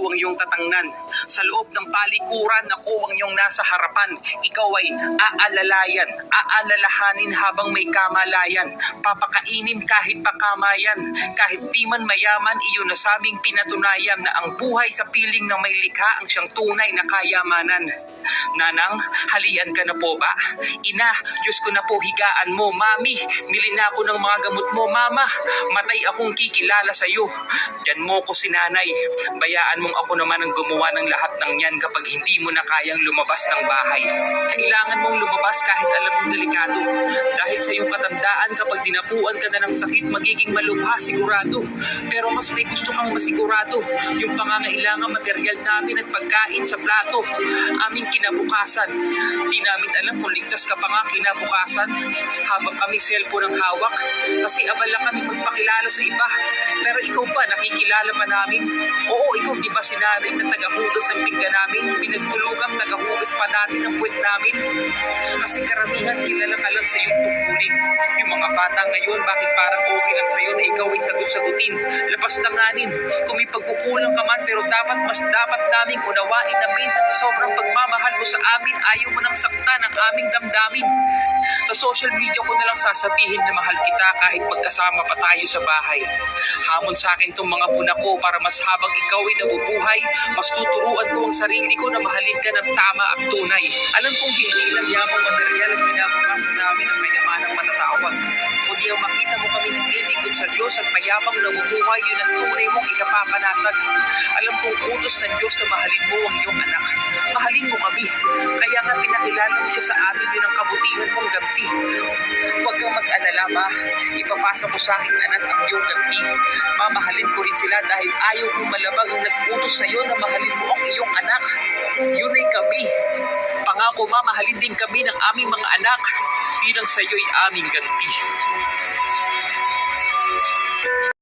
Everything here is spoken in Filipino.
ako ang iyong tatangnan. Sa loob ng palikuran, ako ang iyong nasa harapan. Ikaw ay aalalayan, aalalahanin habang may kamalayan. Papakainin kahit pakamayan, kahit di man mayaman, iyon na saming pinatunayan na ang buhay sa piling ng may likha ang siyang tunay na kayamanan. Nanang, halian ka na po ba? Ina, Diyos ko na po higaan mo. Mami, mili na ako ng mga gamot mo. Mama, matay akong kikilala sa iyo. Diyan mo ko sinanay. Bayaan mong ako naman ang gumawa ng lahat ng yan kapag hindi mo na kayang lumabas ng bahay. Kailangan mong lumabas kahit alam mong delikado. Dahil sa iyong katandaan, kapag dinapuan ka na ng sakit, magiging malubha sigurado. Pero mas may gusto kang masigurado. Yung pangangailangan material namin at pagkain sa plato. Aming kinabukasan. Di namin alam kung ligtas ka pa nga kinabukasan. Habang kami cellphone ang hawak. Kasi abala kami magpakilala sa iba. Pero ikaw pa, nakikilala pa namin. Oo, ikaw di ba sinabi na tagahugas ang pinggan namin? Pinagtulugang tagahugas pa dati ng puwet namin. Kasi karamihan kilala ka lang sa iyong tungkulin. Yung mga bata ngayon, bakit parang okay lang sa'yo na ikaw ay sagot-sagutin? Lapas tanganin, kung may pagkukulang ka man, pero mas dapat naming unawain na minsan sa sobrang pagmamahal mo sa amin, ayaw mo nang saktan ang aming damdamin. Sa social media ko na lang sasabihin na mahal kita kahit magkasama pa tayo sa bahay. Hamon sa akin tong mga puna ko para mas habang ikaw ay nabubuhay, mas tuturuan ko ang sarili ko na mahalin ka ng tama at tunay. Alam kong hindi lang yamang material ang pinabukasan namin ng kayamanang matatawag. Kundi ang makita mo kami naglilingkod sa Diyos at mayabang namumuhay, yun ang tunay mong ikapapanatag. Alam kong utos ng Diyos na mahalin mo ang iyong anak. Mahalin mo kami. Kaya nga pinakilala mo siya sa amin, yun ang kabutihan mong ganti. Huwag kang mag-alala, ma. Ipapasa mo sa aking anak ang iyong ganti. Mamahalin ko rin sila dahil ayaw kong malabag ang nag-utos sa iyo na mahalin mo ang iyong anak. Yun ay kami. Pangako, ma, mahalin din kami ng aming mga anak. Yun ang sa iyo'y aming ganti.